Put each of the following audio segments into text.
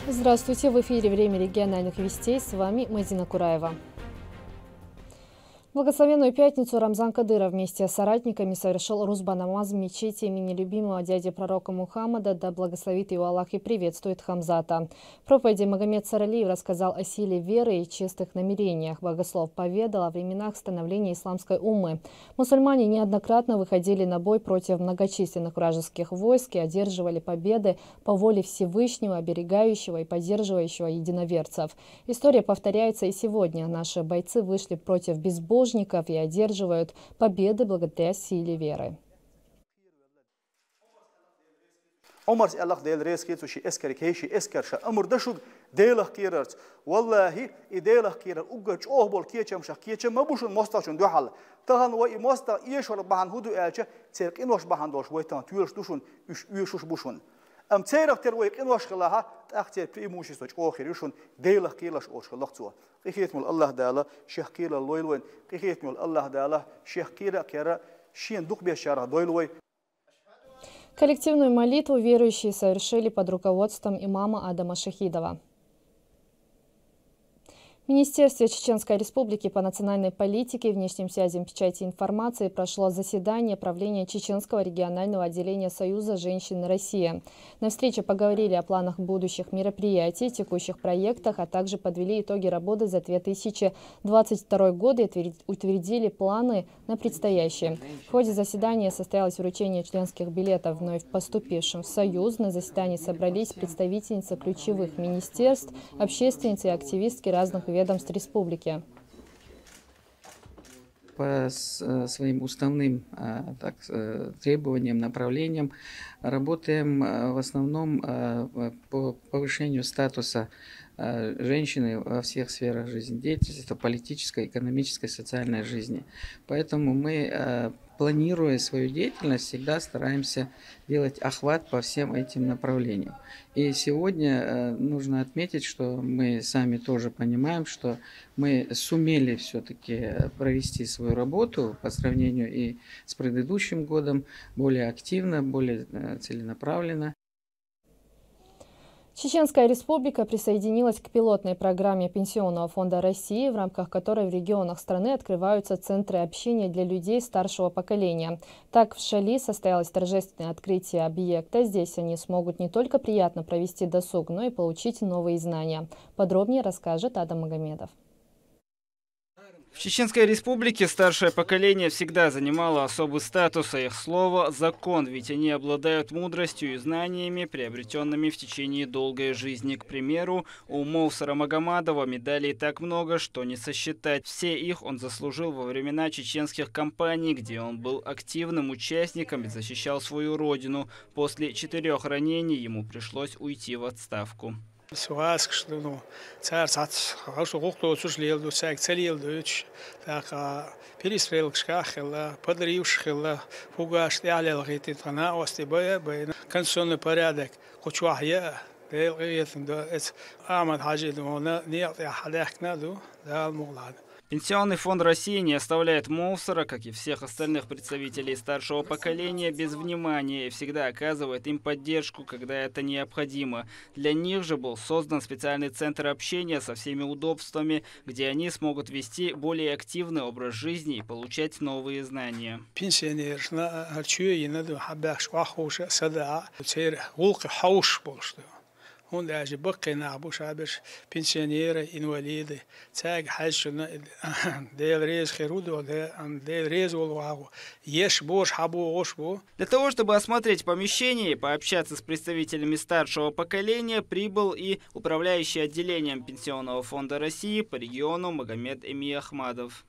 Здравствуйте, в эфире «Время региональных вестей», с вами Мадина Кураева. В благословенную пятницу Рамзан Кадыров вместе с соратниками совершил русба-намаз в мечети имени любимого дяди пророка Мухаммада, да благословит его Аллах и приветствует Хамзата. В проповеди Магомед Саралиев рассказал о силе веры и чистых намерениях. Богослов поведал о временах становления исламской уммы. Мусульмане неоднократно выходили на бой против многочисленных вражеских войск и одерживали победы по воле Всевышнего, оберегающего и поддерживающего единоверцев. История повторяется и сегодня. Наши бойцы вышли против безбожников и одерживают победы благодаря силе веры. عمر الله ديل ريس كيتو شي اسكر كيشي اسكر شا امر دشو ديله كيررت والله يديله كيرر اوغچ اوبول كيچم شا كيچم مبوشن مستاشن دو حل تهان و موستا يشور بهان هدو الچ تيرك انوش بهان دوش ويتان تيرش دوشن يشوش بوشن ام تيرك تر ويك انوش خلاها تاختي بريموشي سوچ اوخر يشون ديله كيلش اوش خلقتو قيتم الله داله شيخ كيل لويلوين قيتم الله داله شيخ كيرا كيرا شين دوق بيشاره دويلوي. Коллективную молитву верующие совершили под руководством имама Адама Шахидова. В Министерстве Чеченской Республики по национальной политике, внешним связям, печати и информации прошло заседание правления Чеченского регионального отделения Союза женщин России. На встрече поговорили о планах будущих мероприятий, текущих проектах, а также подвели итоги работы за 2022 год и утвердили планы на предстоящее. В ходе заседания состоялось вручение членских билетов вновь поступившим в Союз. На заседании собрались представительницы ключевых министерств, общественницы и активистки разных ведомств республики. По своим уставным требованиям, направлениям работаем в основном по повышению статуса женщины во всех сферах жизнедеятельности, политической, экономической, социальной жизни. Поэтому мы, планируя свою деятельность, всегда стараемся делать охват по всем этим направлениям. И сегодня нужно отметить, что мы сами тоже понимаем, что мы сумели все-таки провести свою работу по сравнению и с предыдущим годом более активно, более целенаправленно. Чеченская республика присоединилась к пилотной программе Пенсионного фонда России, в рамках которой в регионах страны открываются центры общения для людей старшего поколения. Так, в Шали состоялось торжественное открытие объекта. Здесь они смогут не только приятно провести досуг, но и получить новые знания. Подробнее расскажет Адам Магомедов. В Чеченской Республике старшее поколение всегда занимало особый статус, а их слово – закон, ведь они обладают мудростью и знаниями, приобретенными в течение долгой жизни. К примеру, у Мовсара Магомадова медалей так много, что не сосчитать. Все их он заслужил во времена чеченских кампаний, где он был активным участником и защищал свою родину. После 4 ранений ему пришлось уйти в отставку. سواس كشلونو صار ساعات عاوش غوقتو تشوش ليلدو ساك تليلدوش تاع بيريسريل كشكاخلا بدريوش خلا فوقاش على الغيتي تنا واستبايا بين كنسون порядок كوتشواحيا ديل غيث دو احمد حاجي دو نيعطي حداكنا دو دا المغلاد. Пенсионный фонд России не оставляет Мовсара, как и всех остальных представителей старшего поколения, без внимания и всегда оказывает им поддержку, когда это необходимо. Для них же был создан специальный центр общения со всеми удобствами, где они смогут вести более активный образ жизни и получать новые знания. هون لاجي بقي نعبوش عبش بنسيونير инвалиды تاج حاجنا ديل ريز خيرودو ديل ريز والواو еш бош хабу ошбу. Для того, чтобы осмотреть помещение и пообщаться с представителями старшего поколения, прибыл и управляющий отделением Пенсионного фонда России по региону Магомед Эми Ахмадов.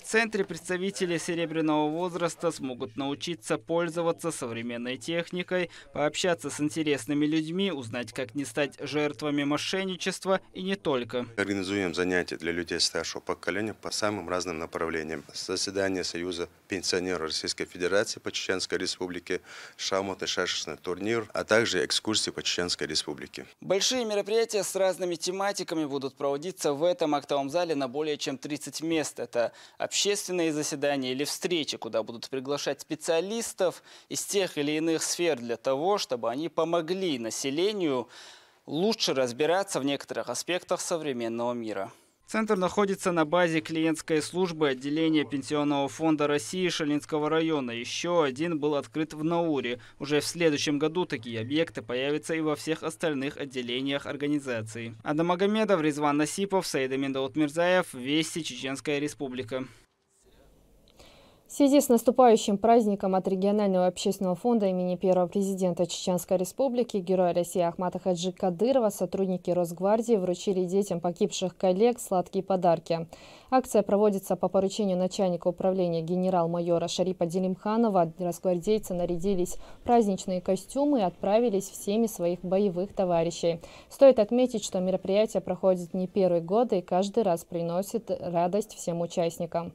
В центре представители серебряного возраста смогут научиться пользоваться современной техникой, пообщаться с интересными людьми, узнать, как не стать жертвами мошенничества и не только. Организуем занятия для людей старшего поколения по самым разным направлениям. Заседание Союза пенсионеров Российской Федерации по Чеченской Республике, шахмат и шашечный турнир, а также экскурсии по Чеченской Республике. Большие мероприятия с разными тематиками будут проводиться в этом актовом зале на более чем 30 мест. Это общественные заседания или встречи, куда будут приглашать специалистов из тех или иных сфер для того, чтобы они помогли населению лучше разбираться в некоторых аспектах современного мира. Центр находится на базе клиентской службы отделения Пенсионного фонда России Шалинского района. Еще один был открыт в Науре. Уже в следующем году такие объекты появятся и во всех остальных отделениях организации. Адам Магомедов, Резван Насипов, Саидамин Даутмирзаев, Вести, Чеченская Республика. В связи с наступающим праздником от регионального общественного фонда имени первого президента Чеченской Республики Героя России Ахмата Хаджи Кадырова сотрудники Росгвардии вручили детям погибших коллег сладкие подарки. Акция проводится по поручению начальника управления генерал-майора Шарипа Делимханова. Росгвардейцы нарядились в праздничные костюмы и отправились в семьи своих боевых товарищей. Стоит отметить, что мероприятие проходит не первый год и каждый раз приносит радость всем участникам.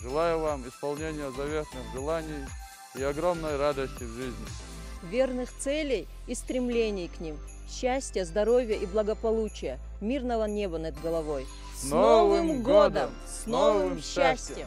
Желаю вам исполнения заветных желаний и огромной радости в жизни. Верных целей и стремлений к ним. Счастья, здоровья и благополучия. Мирного неба над головой. С Новым годом! С новым счастьем!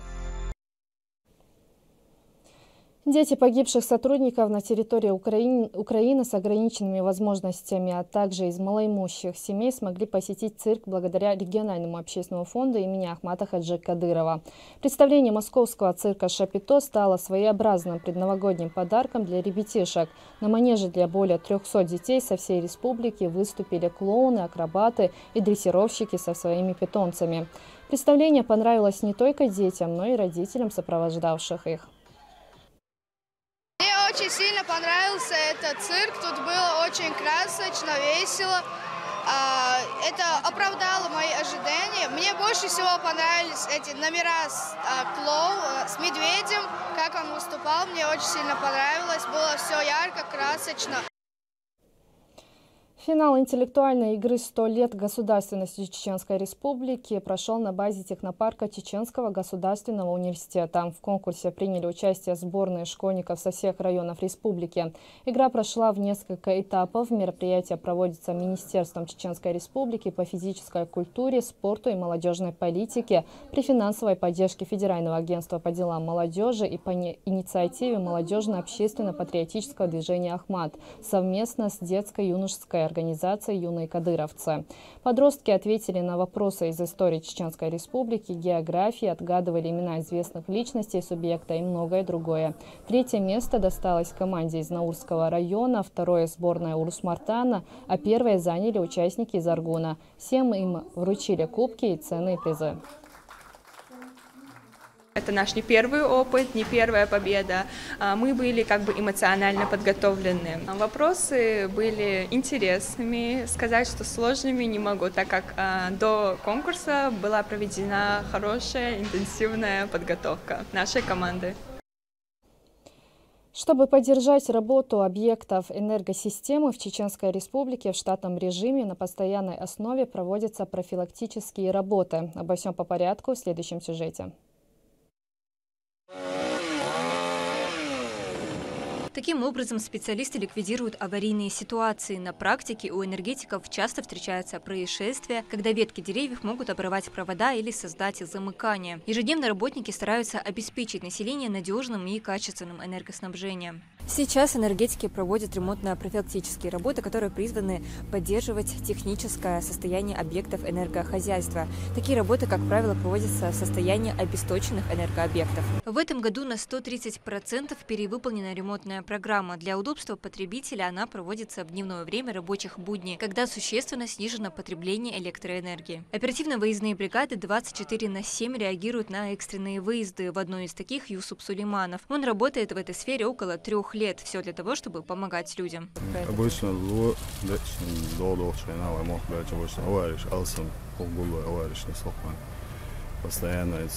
Дети погибших сотрудников на территории Украины с ограниченными возможностями, а также из малоимущих семей смогли посетить цирк благодаря региональному общественному фонду имени Ахмата Хаджи Кадырова. Представление московского цирка «Шапито» стало своеобразным предновогодним подарком для ребятишек. На манеже для более 300 детей со всей республики выступили клоуны, акробаты и дрессировщики со своими питомцами. Представление понравилось не только детям, но и родителям, сопровождавших их. Мне очень сильно понравился этот цирк, тут было очень красочно, весело. Это оправдало мои ожидания. Мне больше всего понравились эти номера с медведем, как он выступал, мне очень сильно понравилось, было все ярко, красочно. Финал интеллектуальной игры «100 лет государственности Чеченской Республики» прошел на базе технопарка Чеченского государственного университета. В конкурсе приняли участие сборные школьников со всех районов республики. Игра прошла в несколько этапов. Мероприятие проводится Министерством Чеченской Республики по физической культуре, спорту и молодежной политике при финансовой поддержке Федерального агентства по делам молодежи и по инициативе молодежно-общественно-патриотического движения «Ахмат» совместно с детско-юношеской организацией «Юные кадыровцы». Подростки ответили на вопросы из истории Чеченской Республики, географии, отгадывали имена известных личностей субъекта и многое другое. Третье место досталось команде из Наурского района, второе – сборная Урус-Мартана, а первое заняли участники из Аргуна. Всем им вручили кубки и ценные призы. Это наш не первый опыт, не первая победа. Мы были как бы эмоционально подготовлены. Вопросы были интересными, сказать, что сложными не могу, так как до конкурса была проведена хорошая, интенсивная подготовка нашей команды. Чтобы поддержать работу объектов энергосистемы в Чеченской Республике в штатном режиме на постоянной основе проводятся профилактические работы. Обо всем по порядку в следующем сюжете. Таким образом, специалисты ликвидируют аварийные ситуации. На практике у энергетиков часто встречаются происшествия, когда ветки деревьев могут обрывать провода или создать замыкание. Ежедневно работники стараются обеспечить население надежным и качественным энергоснабжением. Сейчас энергетики проводят ремонтно-профилактические работы, которые призваны поддерживать техническое состояние объектов энергохозяйства. Такие работы, как правило, проводятся в состоянии обесточенных энергообъектов. В этом году на 130% перевыполнена ремонтная программа. Для удобства потребителя она проводится в дневное время рабочих будней, когда существенно снижено потребление электроэнергии. Оперативно-выездные бригады 24/7 реагируют на экстренные выезды. В одной из таких Юсуп Сулейманов. Он работает в этой сфере около 3 лет. Все для того, чтобы помогать людям. Обычно постоянно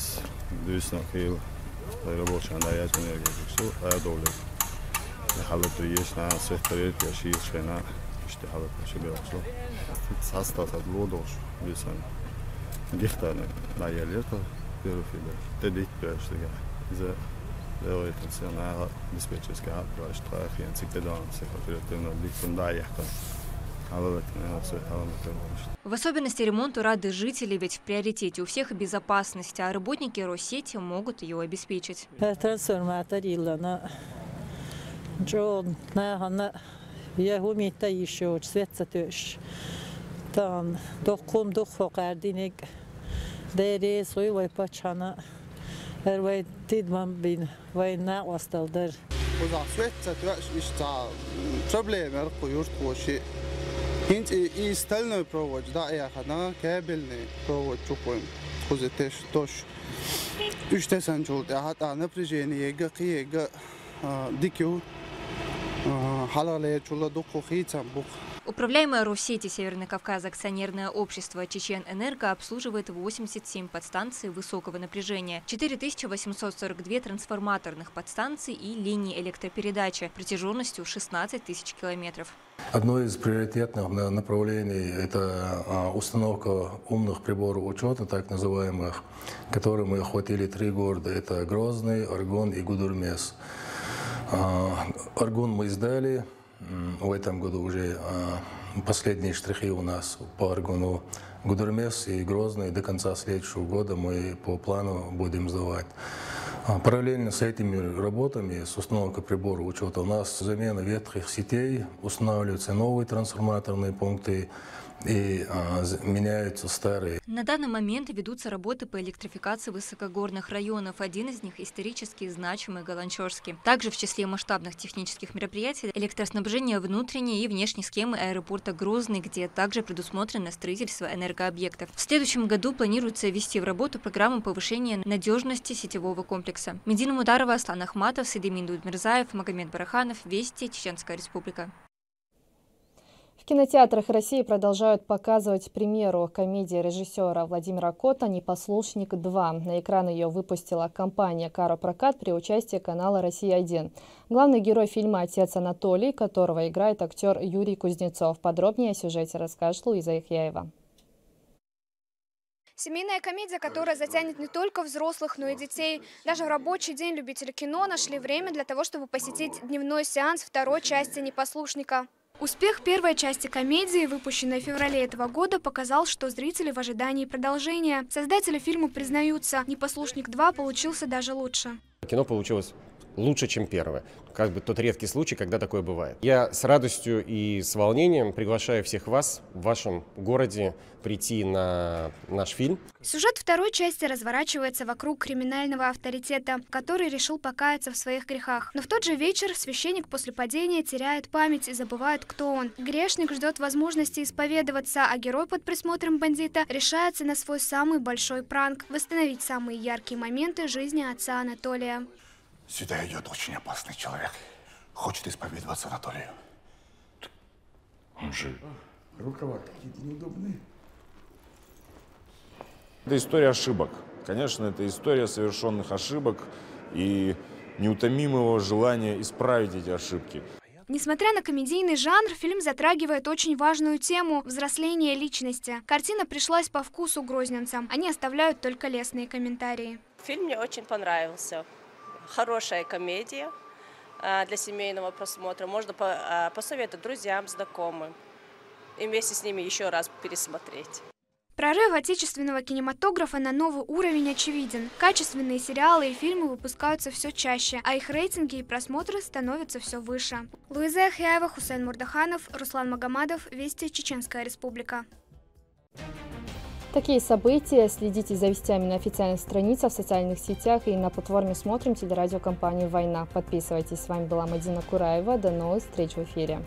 В особенности ремонту рады жители, ведь в приоритете у всех безопасность, а работники Россети могут ее обеспечить. И стальной провод, да, я ходил, кабельный провод, чукуем, кузетеш, тош. Үштесен жолд, я хата напряжение, гакие, дикю, халале, чула дуку хитам бух. Управляемое Россети Северный Кавказ акционерное общество Чечен-Энерго обслуживает 87 подстанций высокого напряжения, 4842 трансформаторных подстанций и линии электропередачи протяженностью 16 тысяч километров. Одно из приоритетных направлений – это установка умных приборов учета, так называемых, которые мы охватили 3 города. Это Грозный, Аргун и Гудермес. Аргун мы сдали. В этом году уже последние штрихи у нас по Аргуну. Гудермес и Грозный до конца следующего года мы по плану будем сдавать. Параллельно с этими работами, с установкой прибора учета, у нас замена ветхих сетей, устанавливаются новые трансформаторные пункты и меняются старые. На данный момент ведутся работы по электрификации высокогорных районов. Один из них исторически значимый Галанчорский. Также в числе масштабных технических мероприятий электроснабжение внутренней и внешней схемы аэропорта Грозный, где также предусмотрено строительство энергообъектов. В следующем году планируется ввести в работу программу повышения надежности сетевого комплекса. Медина Мударова, Аслан Ахматов, Сидемин Дудмирзаев, Магомед Бараханов, Вести, Чеченская Республика. В кинотеатрах России продолжают показывать премьеру комедии режиссера Владимира Кота «Непослушник 2». На экран ее выпустила компания «Каропрокат» при участии канала «Россия-1». Главный герой фильма «Отец Анатолий», которого играет актер Юрий Кузнецов. Подробнее о сюжете расскажет Луиза Ихьяева. Семейная комедия, которая затянет не только взрослых, но и детей. Даже в рабочий день любители кино нашли время для того, чтобы посетить дневной сеанс второй части «Непослушника». Успех первой части комедии, выпущенной в феврале этого года, показал, что зрители в ожидании продолжения. Создатели фильма признаются, «Непослушник 2» получился даже лучше. Кино получилось лучше, чем первое. Как бы тот редкий случай, когда такое бывает. Я с радостью и с волнением приглашаю всех вас в вашем городе прийти на наш фильм. Сюжет второй части разворачивается вокруг криминального авторитета, который решил покаяться в своих грехах. Но в тот же вечер священник после падения теряет память и забывает, кто он. Грешник ждет возможности исповедоваться, а герой под присмотром бандита решается на свой самый большой пранк – восстановить самые яркие моменты жизни отца Анатолия. Сюда идет очень опасный человек. Хочет исповедоваться Анатолию. Он же... Рукава какие-то неудобные. Это история ошибок. Конечно, это история совершенных ошибок и неутомимого желания исправить эти ошибки. Несмотря на комедийный жанр, фильм затрагивает очень важную тему – взросления личности. Картина пришлась по вкусу грозненцам. Они оставляют только лестные комментарии. Фильм мне очень понравился. Хорошая комедия для семейного просмотра. Можно посоветовать друзьям, знакомым и вместе с ними еще раз пересмотреть. Прорыв отечественного кинематографа на новый уровень очевиден. Качественные сериалы и фильмы выпускаются все чаще, а их рейтинги и просмотры становятся все выше. Луиза Ахяева, Хусейн Мурдаханов, Руслан Магомадов, Вести, Чеченская Республика. Такие события следите за вестями на официальных страницах, в социальных сетях и на платформе «Смотрим» телерадиокомпании «Война». Подписывайтесь. С вами была Мадина Кураева. До новых встреч в эфире.